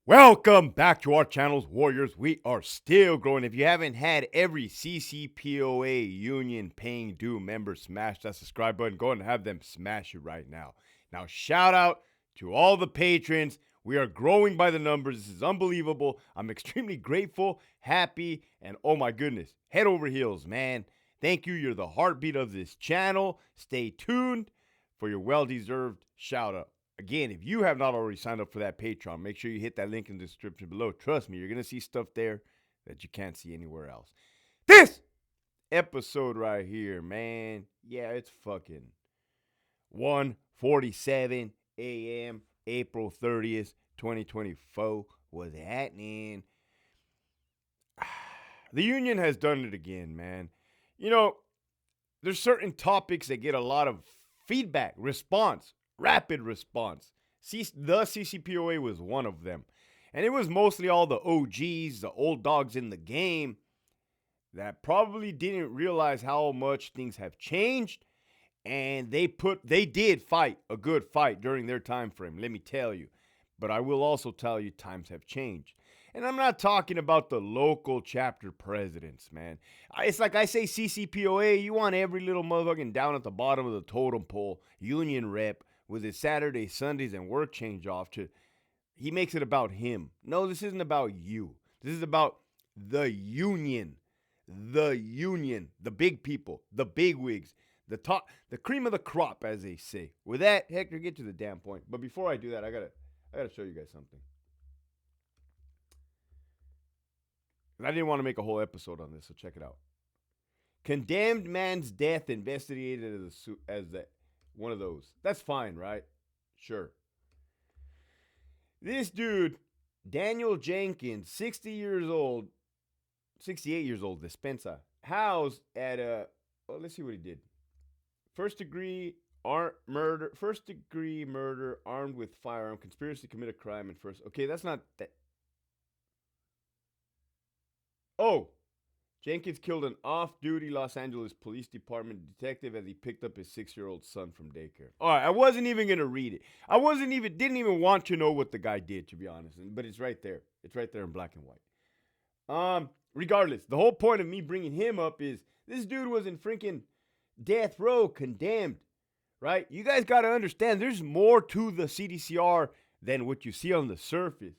Welcome back to our channels, Warriors. We are still growing. If you haven't had every CCPOA union paying due member smash that subscribe button, go and have them smash it right now. Now, shout out to all the patrons. We are growing by the numbers. This is unbelievable. I'm extremely grateful, happy, and oh my goodness, head over heels, man. Thank you. You're the heartbeat of this channel. Stay tuned for your well-deserved shout out. Again, if you have not already signed up for that Patreon, make sure you hit that link in the description below. Trust me, you're going to see stuff there that you can't see anywhere else. This episode right here, man, yeah, it's fucking 1:47 a.m. April 30th, 2024 was happening. The union has done it again, man. You know, there's certain topics that get a lot of feedback, response, rapid response. The CCPOA was one of them. And it was mostly all the OGs, the old dogs in the game, that probably didn't realize how much things have changed. And they did fight a good fight during their time frame, let me tell you. But I will also tell you times have changed. And I'm not talking about the local chapter presidents, man. It's like I say CCPOA, you want every little motherfucking down at the bottom of the totem pole union rep with his Saturdays, Sundays, and work change off he makes it about him. No, this isn't about you. This is about the union. The union. The big people. The big wigs. The cream of the crop, as they say. With that, Hector, get to the damn point. But before I do that, I gotta show you guys something. I didn't want to make a whole episode on this, so check it out. Condemned man's death investigated as one of those. That's fine, right? Sure. This dude, Daniel Jenkins, 68 years old, Despensa, housed at let's see what he did. First degree murder, armed with firearm, conspiracy to commit a crime, and okay, that's not that. Oh, Jenkins killed an off-duty Los Angeles Police Department detective as he picked up his 6-year-old son from daycare. All right, I wasn't even going to read it. Didn't even want to know what the guy did, to be honest. But it's right there. It's right there in black and white. Regardless, the whole point of me bringing him up is this dude was in freaking death row, condemned, right? You guys got to understand there's more to the CDCR than what you see on the surface.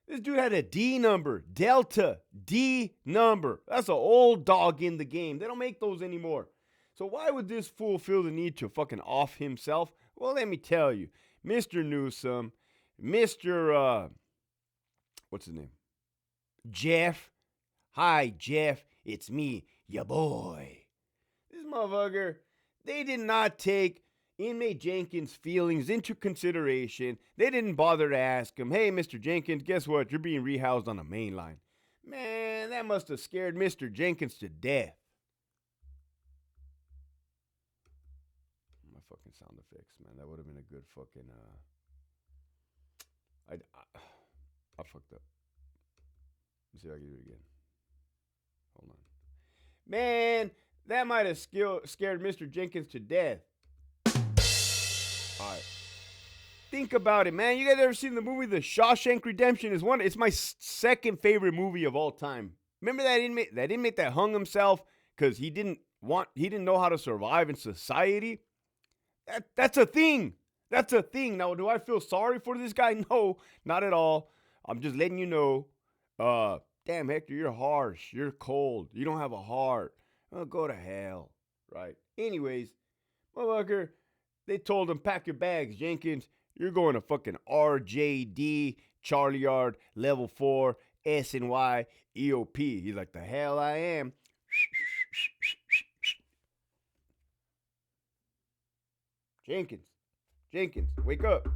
This dude had a D number, Delta D number. That's an old dog in the game. They don't make those anymore. So why would this fool feel the need to fucking off himself? Well, let me tell you. Mr. Newsom, Mr. What's his name? Jeff. Hi, Jeff. It's me, ya boy. This motherfucker, they did not take inmate Jenkins' feelings into consideration. They didn't bother to ask him, hey, Mr. Jenkins, guess what? You're being rehoused on the main line. Man, that must have scared Mr. Jenkins to death. My fucking sound effects, man. That would have been a good fucking, I fucked up. Let's see if I can do it again. Hold on. Man, that might have scared Mr. Jenkins to death. All right. Think about it, man. You guys ever seen the movie The Shawshank Redemption? It's my second favorite movie of all time. Remember that inmate that hung himself because he didn't know how to survive in society? That's a thing. That's a thing. Now, do I feel sorry for this guy? No, not at all. I'm just letting you know. Damn, Hector, you're harsh. You're cold. You don't have a heart. Oh, go to hell. Right? Anyways, motherfucker, they told him, pack your bags, Jenkins. You're going to fucking RJD, Charlie Yard, Level 4, S&Y, EOP. He's like, the hell I am. Jenkins, wake up.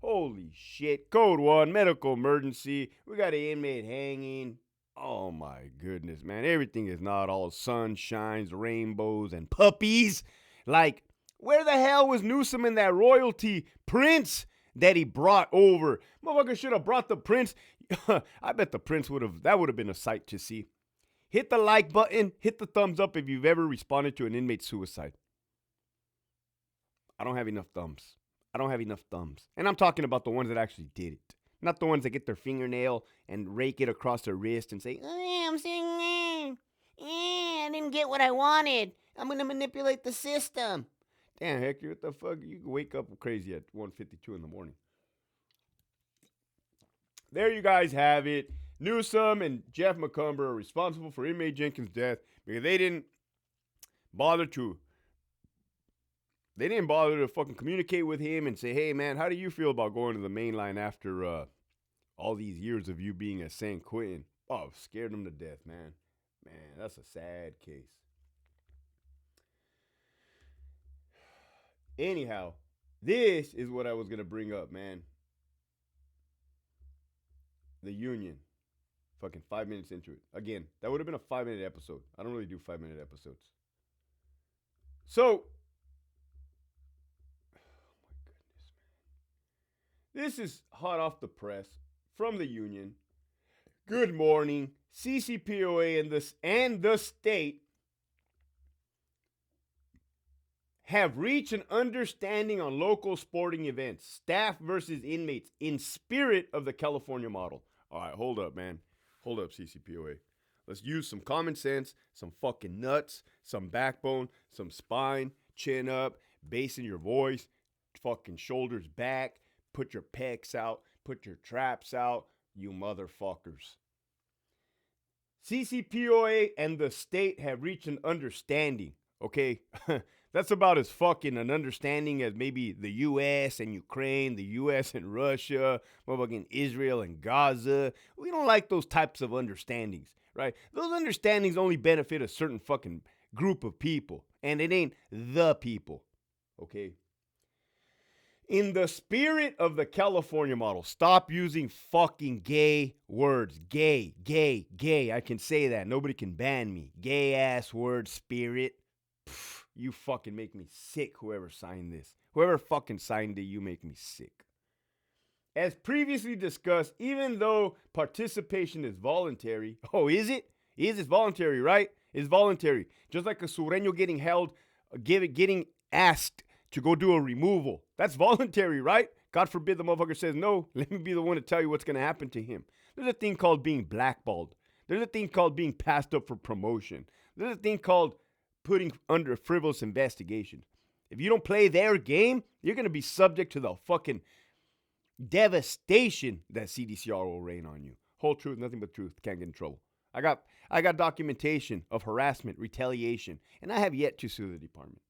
Holy shit. Code 1, medical emergency. We got an inmate hanging. Oh my goodness, man. Everything is not all sunshines, rainbows, and puppies. Like, where the hell was Newsom and that royalty prince that he brought over? Motherfucker should have brought the prince. I bet the prince would have been a sight to see. Hit the like button. Hit the thumbs up if you've ever responded to an inmate suicide. I don't have enough thumbs. And I'm talking about the ones that actually did it. Not the ones that get their fingernail and rake it across their wrist and say, I'm saying, I didn't get what I wanted. I'm going to manipulate the system. Damn, Hector, what the fuck? You wake up crazy at 1:52 in the morning. There you guys have it. Newsom and Jeff McCumber are responsible for inmate Jenkins' death because they didn't bother to fucking communicate with him and say, hey, man, how do you feel about going to the main line after all these years of you being at San Quentin? Oh, scared him to death, man. Man, that's a sad case. Anyhow, this is what I was going to bring up, man. The union. Fucking 5 minutes into it. Again, that would have been a 5-minute episode. I don't really do 5-minute episodes. So, oh my goodness, man. This is hot off the press from the union. Good morning. CCPOA and the state have reached an understanding on local sporting events, staff versus inmates, in spirit of the California model. All right, hold up, man. Hold up, CCPOA. Let's use some common sense, some fucking nuts, some backbone, some spine, chin up, bass in your voice, fucking shoulders back, put your pecs out, put your traps out, you motherfuckers. CCPOA and the state have reached an understanding, okay? That's about as fucking an understanding as maybe the U.S. and Ukraine, the U.S. and Russia, motherfucking Israel and Gaza. We don't like those types of understandings, right? Those understandings only benefit a certain fucking group of people, and it ain't the people, okay? In the spirit of the California model, stop using fucking gay words. Gay, gay, gay. I can say that. Nobody can ban me. Gay ass word, spirit. Pfft. You fucking make me sick, whoever signed this. Whoever fucking signed it, you make me sick. As previously discussed, even though participation is voluntary. Oh, is it? It's voluntary, right? It's voluntary. Just like a sureño getting asked to go do a removal. That's voluntary, right? God forbid the motherfucker says, no, let me be the one to tell you what's going to happen to him. There's a thing called being blackballed. There's a thing called being passed up for promotion. There's a thing called putting under frivolous investigation. If you don't play their game, you're going to be subject to the fucking devastation that CDCR will rain on you. Whole truth, nothing but truth. Can't get in trouble. I got documentation of harassment, retaliation, and I have yet to sue the department.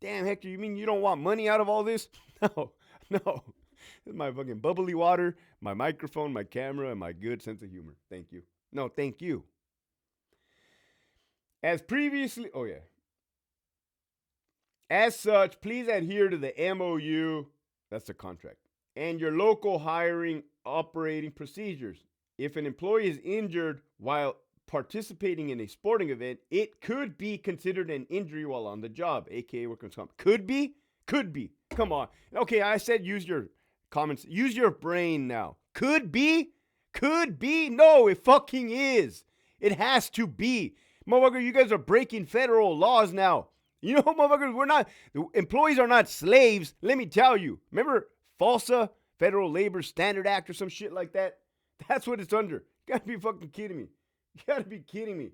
Damn, Hector, you mean you don't want money out of all this? No. This is my fucking bubbly water, my microphone, my camera, and my good sense of humor. Thank you. No, thank you. As previously, As such, please adhere to the MOU, that's the contract, and your local hiring operating procedures. If an employee is injured while participating in a sporting event, it could be considered an injury while on the job, aka workers' comp. Could be. Come on. Okay, I said use your comments. Use your brain now. Could be. No, it fucking is. It has to be. Motherfucker, you guys are breaking federal laws now. You know, motherfuckers, employees are not slaves. Let me tell you. Remember FALSA, Federal Labor Standard Act or some shit like that? That's what it's under. You gotta be fucking kidding me.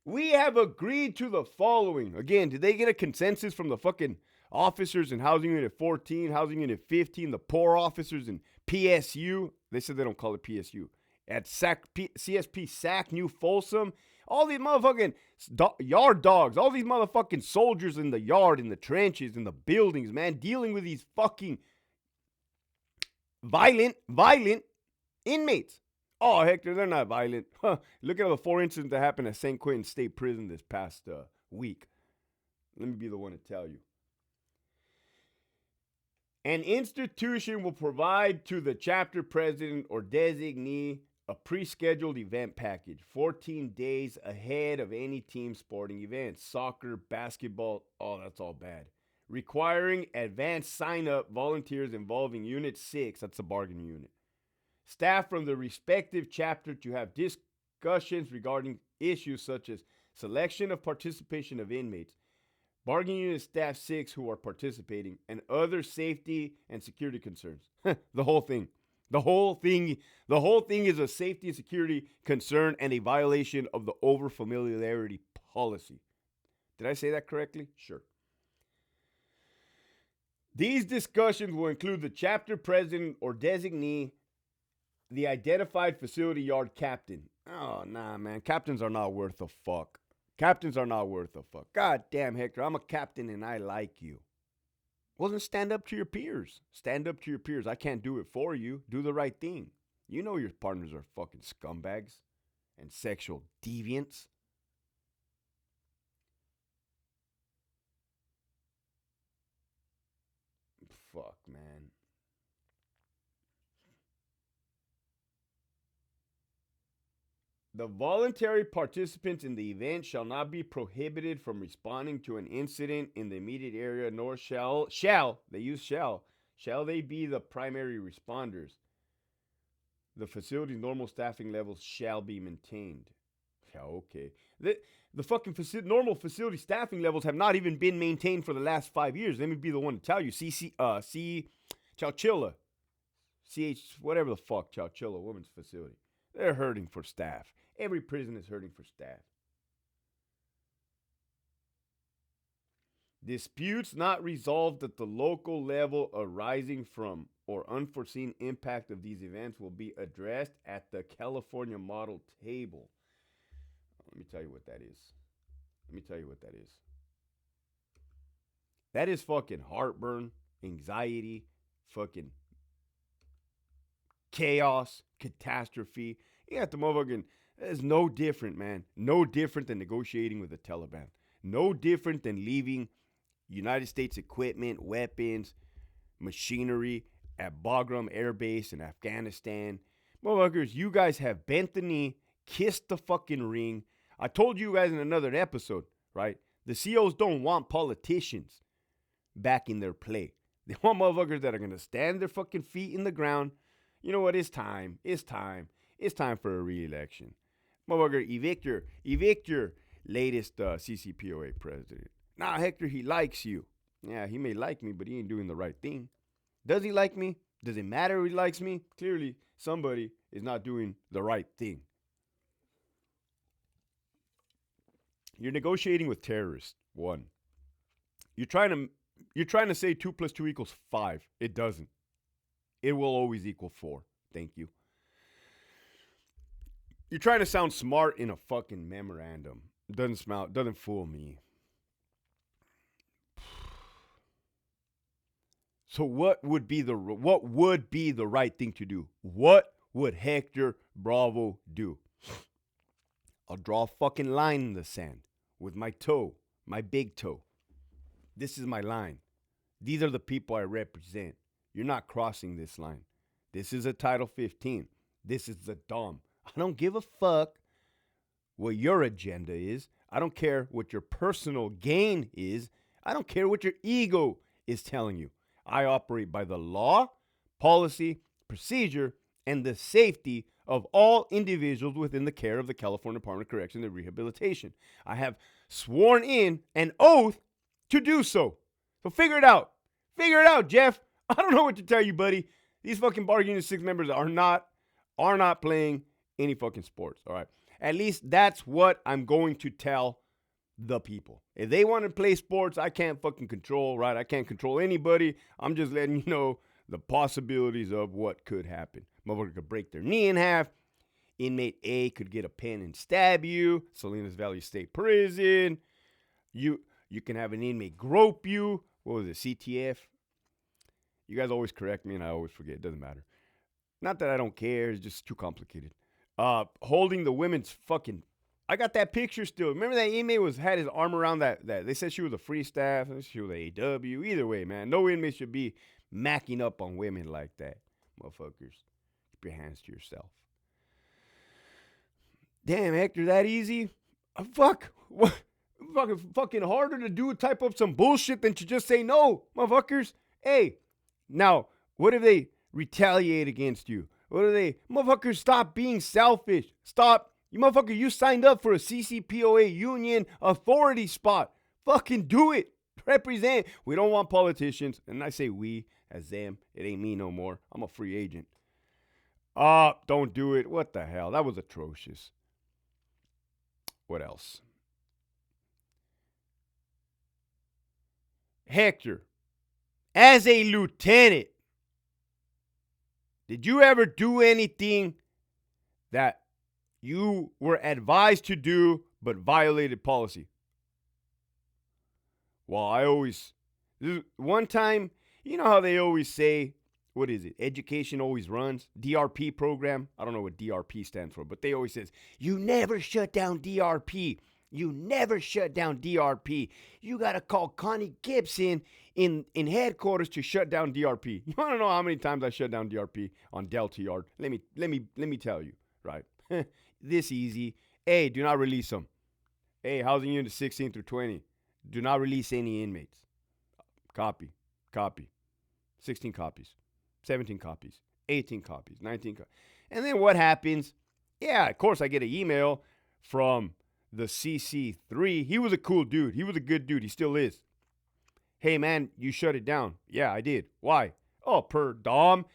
We have agreed to the following. Again, did they get a consensus from the fucking officers in Housing Unit 14, Housing Unit 15, the poor officers in PSU? They said they don't call it PSU. At CSP SAC, New Folsom, all these motherfucking yard dogs, all these motherfucking soldiers in the yard, in the trenches, in the buildings, man, dealing with these fucking violent inmates. Oh, Hector, they're not violent. Look at the 4 incidents that happened at St. Quentin State Prison this past week. Let me be the one to tell you. An institution will provide to the chapter president or designee a pre-scheduled event package 14 days ahead of any team sporting event. Soccer, basketball, oh, that's all bad. Requiring advanced sign-up volunteers involving Unit 6, that's the bargaining unit. Staff from the respective chapter to have discussions regarding issues such as selection of participation of inmates, Bargaining unit staff 6 who are participating, and other safety and security concerns. The whole thing. The whole thing is a safety and security concern and a violation of the overfamiliarity policy. Did I say that correctly? Sure. These discussions will include the chapter president or designee, the identified facility yard captain. Oh, nah, man. Captains are not worth a fuck. Captains are not worth a fuck. God damn, Hector, I'm a captain and I like you. Well, then stand up to your peers. Stand up to your peers. I can't do it for you. Do the right thing. You know your partners are fucking scumbags and sexual deviants. Fuck, man. The voluntary participants in the event shall not be prohibited from responding to an incident in the immediate area, nor shall they be the primary responders. The facility's normal staffing levels shall be maintained. Yeah, okay. The fucking normal facility staffing levels have not even been maintained for the last 5 years. Let me be the one to tell you. Chowchilla. Whatever the fuck, Chowchilla Women's Facility. They're hurting for staff. Every prison is hurting for staff. Disputes not resolved at the local level arising from or unforeseen impact of these events will be addressed at the California model table. Let me tell you what that is. That is fucking heartburn, anxiety, fucking chaos, catastrophe. You got the motherfucking, it's no different, man. No different than negotiating with the Taliban. No different than leaving United States equipment, weapons, machinery at Bagram Air Base in Afghanistan. Motherfuckers, you guys have bent the knee, kissed the fucking ring. I told you guys in another episode, right? The COs don't want politicians backing their play. They want motherfuckers that are going to stand their fucking feet in the ground. You know what? It's time. It's time for a re-election. Motherfucker, evict your latest CCPOA president. Nah, Hector, he likes you. Yeah, he may like me, but he ain't doing the right thing. Does he like me? Does it matter if he likes me? Clearly, somebody is not doing the right thing. You're negotiating with terrorists. 1. You're trying to say 2 + 2 = 5. It doesn't. It will always equal 4. Thank you. You're trying to sound smart in a fucking memorandum. Doesn't fool me. So what would be the right thing to do? What would Hector Bravo do? I'll draw a fucking line in the sand with my toe, my big toe. This is my line. These are the people I represent. You're not crossing this line. This is a Title 15. This is the Dom. I don't give a fuck what your agenda is. I don't care what your personal gain is. I don't care what your ego is telling you. I operate by the law, policy, procedure, and the safety of all individuals within the care of the California Department of Correction and Rehabilitation. I have sworn in an oath to do so. So figure it out. Figure it out, Jeff. I don't know what to tell you, buddy. These fucking Bar Union 6 members are not playing any fucking sports, all right? At least that's what I'm going to tell the people. If they want to play sports, I can't fucking control, right? I can't control anybody. I'm just letting you know the possibilities of what could happen. Motherfucker could break their knee in half. Inmate A could get a pen and stab you. Salinas Valley State Prison. You can have an inmate grope you. What was it, CTF? You guys always correct me and I always forget. It doesn't matter. Not that I don't care. It's just too complicated. Holding the women's fucking... I got that picture still. Remember that inmate had his arm around that. They said she was a free staff. She was a AW. Either way, man. No inmate should be macking up on women like that. Motherfuckers. Keep your hands to yourself. Damn, Hector, that easy? Fuck. What? Fucking harder to do type up some bullshit than to just say no, motherfuckers. Hey, now, what if they retaliate against you? What if they... Motherfuckers, stop being selfish. Stop... You motherfucker, you signed up for a CCPOA union authority spot. Fucking do it. represent. We don't want politicians. And I say we as them. It ain't me no more. I'm a free agent. Don't do it. What the hell? That was atrocious. What else? Hector, as a lieutenant, did you ever do anything that you were advised to do but violated policy? Well, one time, you know how they always say, what is it? Education always runs. DRP program. I don't know what DRP stands for, but they always says, you never shut down DRP. You never shut down DRP. You got to call Connie Gibson in headquarters to shut down DRP. You want to know how many times I shut down DRP on Delta Yard? Let me tell you, right? This easy. Hey, do not release them. Hey, housing unit 16 through 20. Do not release any inmates. Copy. 16 copies. 17 copies. 18 copies. 19 copies. And then what happens? Yeah, of course I get an email from the CC3. He was a cool dude. He was a good dude. He still is. Hey, man, you shut it down. Yeah, I did. Why? Oh, per Dom,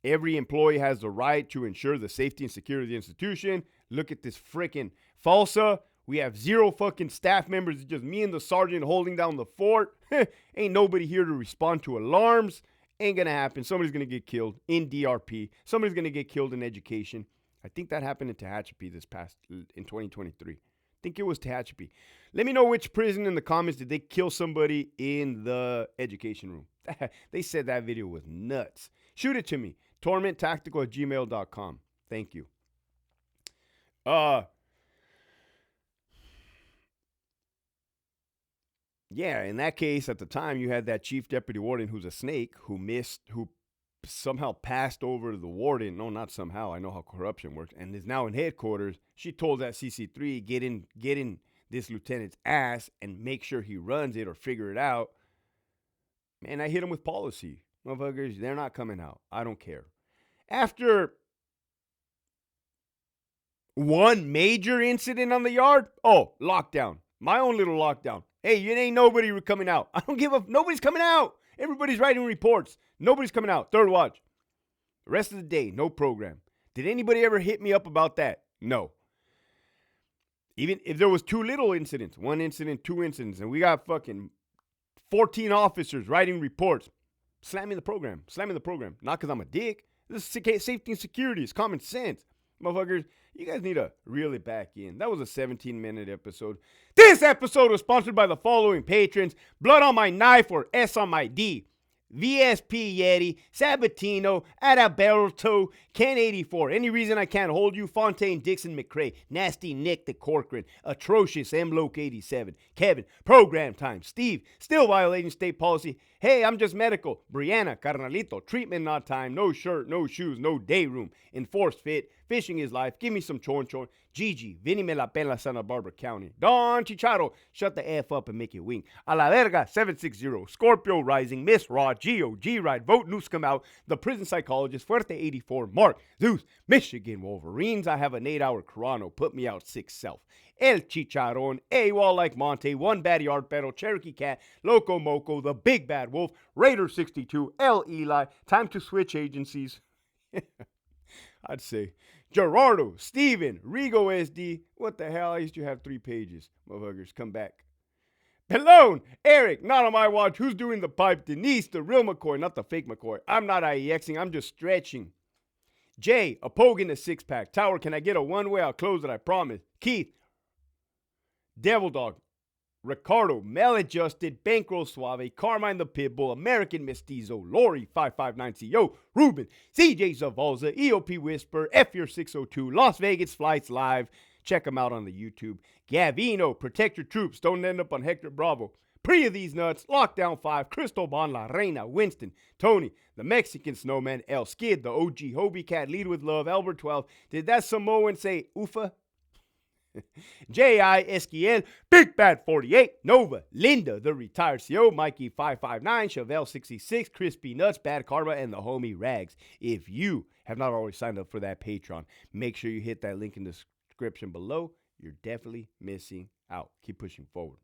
every employee has the right to ensure the safety and security of the institution. Look at this freaking FALSA. We have 0 fucking staff members. It's just me and the sergeant holding down the fort. Ain't nobody here to respond to alarms. Ain't gonna happen. Somebody's gonna get killed in DRP. Somebody's gonna get killed in education. I think that happened in Tehachapi in 2023. I think it was Tehachapi. Let me know which prison in the comments did they kill somebody in the education room. They said that video was nuts. Shoot it to me. tormenttactical@gmail.com. Thank you. Yeah, in that case, at the time, you had that chief deputy warden who's a snake who somehow passed over the warden. No, not somehow. I know how corruption works. And is now in headquarters. She told that CC3, get in this lieutenant's ass and make sure he runs it or figure it out. Man, I hit him with policy. Motherfuckers, they're not coming out. I don't care. After one major incident on the yard, lockdown. My own little lockdown. Hey, it ain't nobody coming out. I don't give a... Nobody's coming out. Everybody's writing reports. Nobody's coming out. Third watch. The rest of the day, no program. Did anybody ever hit me up about that? No. Even if there was 2 little incidents, 1 incident, 2 incidents, and we got fucking 14 officers writing reports, slamming the program. Not because I'm a dick. This is safety and security. It's common sense. Motherfuckers, you guys need to reel it back in. That was a 17-minute episode. This episode was sponsored by the following patrons: Blood on My Knife or S on My D, VSP Yeti, Sabatino, Adalberto, Ken84, Any Reason I Can't Hold You, Fontaine, Dixon, McCrae, Nasty Nick the Corcoran, Atrocious, M-Loke87, Kevin, Program Time, Steve, Still Violating State Policy, Hey, I'm Just Medical, Brianna, Carnalito, Treatment Not Time, No Shirt, No Shoes, No Day Room, Enforced Fit, Fishing is Life, Give Me Some Chon Chon, Gigi, Vinny Me La Pela, Santa Barbara County, Don Chicharo, Shut the F Up and Make It Wink, A La Verga 760, Scorpio Rising, Miss Raw, G Ride, Vote News Come Out, The Prison Psychologist, Fuerte 84, Mark, Zeus, Michigan Wolverines, I Have an 8-Hour Corano, Put Me Out 6 Self, El Chicharon, AWOL Like Monte, One Bad Yard Battle, Cherokee Cat, Loco Moco, The Big Bad Wolf, Raider 62, El Eli, Time to Switch Agencies. I'd say Gerardo, Steven, Rigo SD. What the hell? I used to have 3 pages. Motherfuckers, come back. Pelone, Eric, Not on My Watch. Who's doing the pipe? Denise, the real McCoy, not the fake McCoy. I'm not IEXing. I'm just stretching. Jay, a pogue in the 6-pack. Tower, can I get a one-way? I'll close it, I promise. Keith, Devil Dog, Ricardo, Maladjusted, Bankroll Suave, Carmine the Pitbull, American Mestizo, Lori 559CO, Ruben, CJ Zavalza, EOP Whisper, FYR 602, Las Vegas Flights Live. Check them out on the YouTube. Gavino, Protect Your Troops, don't end up on Hector Bravo. Pre of These Nuts, Lockdown 5, Cristobal La Reina, Winston, Tony, the Mexican Snowman, El Skid, the OG Hobie Cat, Lead With Love, Albert 12. Did that Samoan say Ufa? J.I. Esquiel, Big Bad 48, Nova, Linda, the Retired CO, Mikey 559, Chevelle 66, Crispy Nuts, Bad Karma, and the homie Rags. If you have not already signed up for that Patreon, make sure you hit that link in the description below. You're definitely missing out. Keep pushing forward.